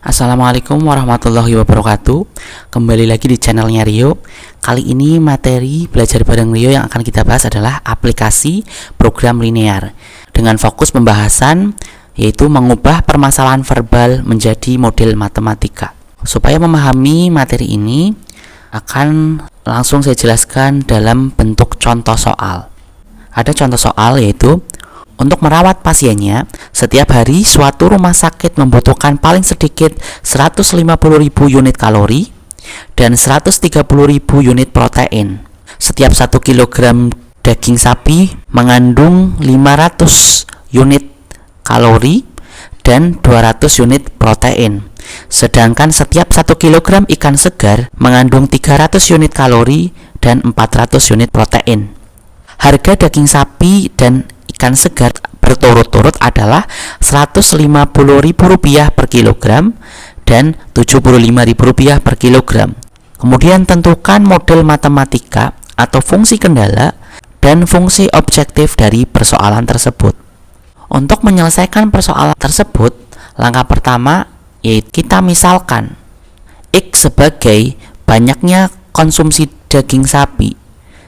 Assalamualaikum warahmatullahi wabarakatuh. Kembali lagi di channelnya Rio. Kali ini materi belajar bareng Rio yang akan kita bahas adalah aplikasi program linear, dengan fokus pembahasan yaitu mengubah permasalahan verbal menjadi model matematika. Supaya memahami materi ini, akan langsung saya jelaskan dalam bentuk contoh soal. Ada contoh soal yaitu untuk merawat pasiennya, setiap hari suatu rumah sakit membutuhkan paling sedikit 150.000 unit kalori dan 130.000 unit protein. Setiap 1 kg daging sapi mengandung 500 unit kalori dan 200 unit protein. Sedangkan setiap 1 kg ikan segar mengandung 300 unit kalori dan 400 unit protein. Harga daging sapi dan ikan segar berturut-turut adalah Rp150.000 per kilogram dan Rp75.000 per kilogram. Kemudian tentukan model matematika atau fungsi kendala dan fungsi objektif dari persoalan tersebut. Untuk menyelesaikan persoalan tersebut, langkah pertama yaitu kita misalkan X sebagai banyaknya konsumsi daging sapi,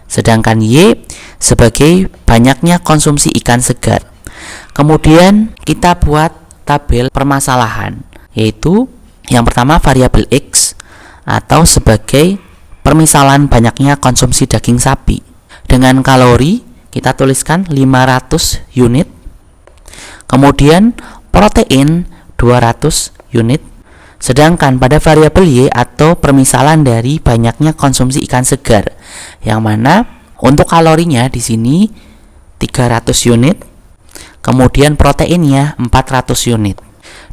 sedangkan Y sebagai banyaknya konsumsi ikan segar. Kemudian kita buat tabel permasalahan, yaitu yang pertama variabel X atau sebagai permisalan banyaknya konsumsi daging sapi. Dengan kalori kita tuliskan 500 unit. Kemudian protein 200 unit. Sedangkan pada variabel Y atau permisalan dari banyaknya konsumsi ikan segar, yang mana untuk kalorinya di sini 300 unit, kemudian proteinnya 400 unit.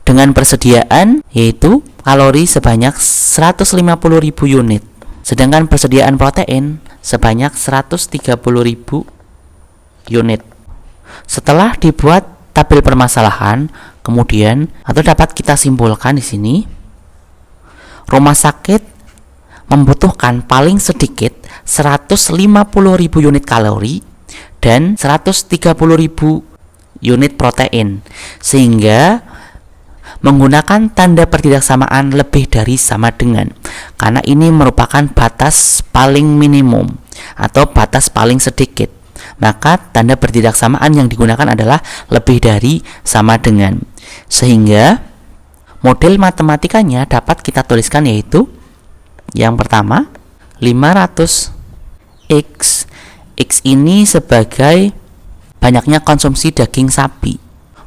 Dengan persediaan yaitu kalori sebanyak 150.000 unit, sedangkan persediaan protein sebanyak 130.000 unit. Setelah dibuat tabel permasalahan, kemudian atau dapat kita simpulkan di sini, rumah sakit membutuhkan paling sedikit 150.000 unit kalori dan 130.000 unit protein, sehingga menggunakan tanda pertidaksamaan lebih dari sama dengan, karena ini merupakan batas paling minimum atau batas paling sedikit, maka tanda pertidaksamaan yang digunakan adalah lebih dari sama dengan, sehingga model matematikanya dapat kita tuliskan yaitu yang pertama 500 X. X ini sebagai banyaknya konsumsi daging sapi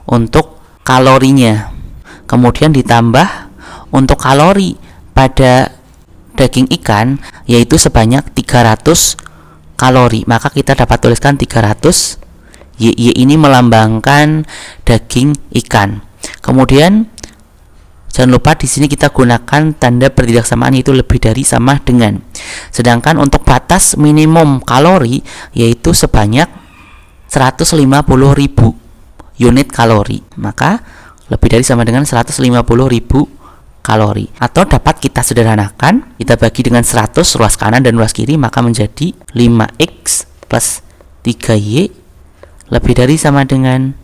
untuk kalorinya, kemudian ditambah untuk kalori pada daging ikan yaitu sebanyak 300 kalori, maka kita dapat tuliskan 300 Y ini melambangkan daging ikan. Kemudian jangan lupa di sini kita gunakan tanda pertidaksamaan yaitu lebih dari sama dengan. Sedangkan untuk batas minimum kalori yaitu sebanyak 150.000 unit kalori, maka lebih dari sama dengan 150.000 kalori. Atau dapat kita sederhanakan, kita bagi dengan 100 ruas kanan dan ruas kiri, maka menjadi 5X plus 3Y lebih dari sama dengan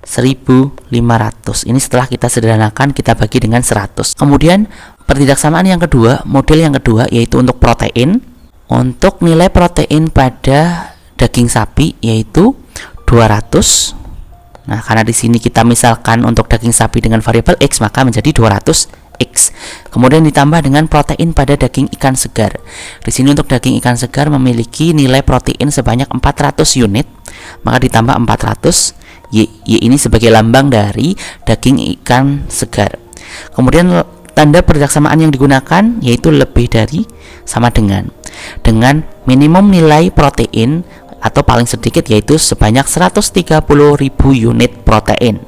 1.500. Ini setelah kita sederhanakan, kita bagi dengan 100. Kemudian pertidaksamaan yang kedua, model yang kedua yaitu untuk protein. Untuk nilai protein pada daging sapi yaitu 200. Nah, karena di sini kita misalkan untuk daging sapi dengan variabel X, maka menjadi 200X. Kemudian ditambah dengan protein pada daging ikan segar. Di sini untuk daging ikan segar memiliki nilai protein sebanyak 400 unit, maka ditambah 400. Y ini sebagai lambang dari daging ikan segar. Kemudian tanda pertidaksamaan yang digunakan yaitu lebih dari sama dengan minimum nilai protein atau paling sedikit yaitu sebanyak 130.000 unit protein,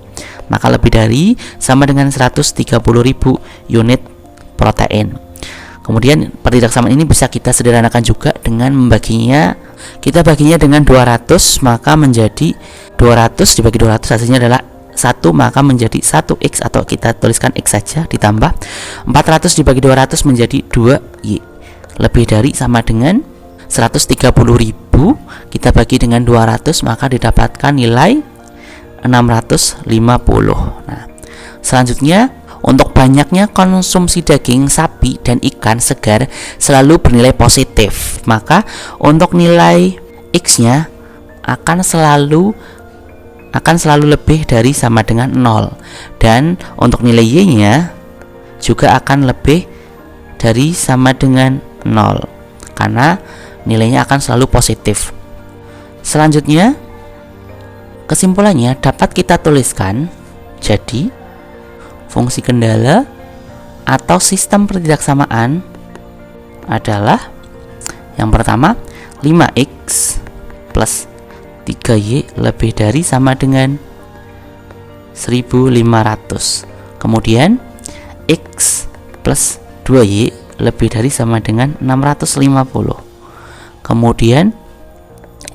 maka lebih dari sama dengan 130.000 unit protein. Kemudian pertidaksamaan ini bisa kita sederhanakan juga dengan membaginya. Kita baginya dengan 200, maka menjadi 200 dibagi 200 hasilnya adalah 1, maka menjadi 1X atau kita tuliskan X saja, ditambah 400 dibagi 200 menjadi 2Y lebih dari sama dengan 130.000, kita bagi dengan 200, maka didapatkan nilai 650. Nah, selanjutnya Untuk banyaknya konsumsi daging sapi dan ikan segar selalu bernilai positif. Maka untuk nilai X-nya akan selalu lebih dari sama dengan 0. Dan untuk nilai Y-nya juga akan lebih dari sama dengan 0 karena nilainya akan selalu positif. Selanjutnya, kesimpulannya dapat kita tuliskan jadi fungsi kendala atau sistem pertidaksamaan adalah yang pertama 5x plus 3y lebih dari sama dengan 1500. Kemudian x plus 2y lebih dari sama dengan 650. Kemudian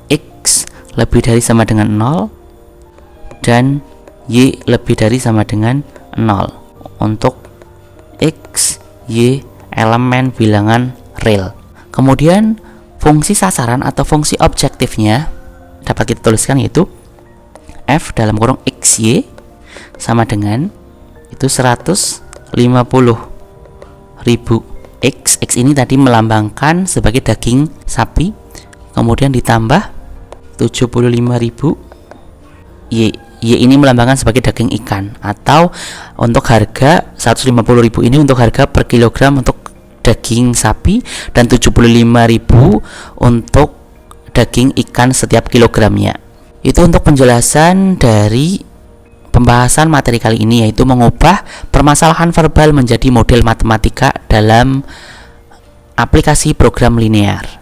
x lebih dari sama dengan 0 dan y lebih dari sama dengan 0 untuk x, y elemen bilangan real. Kemudian fungsi sasaran atau fungsi objektifnya dapat kita tuliskan yaitu f dalam kurung xy sama dengan itu 150.000 x ini tadi melambangkan sebagai daging sapi, kemudian ditambah 75.000 y ini melambangkan sebagai daging ikan, atau untuk harga 150.000 ini untuk harga per kilogram untuk daging sapi dan 75.000 untuk daging ikan setiap kilogramnya. Itu untuk penjelasan dari pembahasan materi kali ini, yaitu mengubah permasalahan verbal menjadi model matematika dalam aplikasi program linear.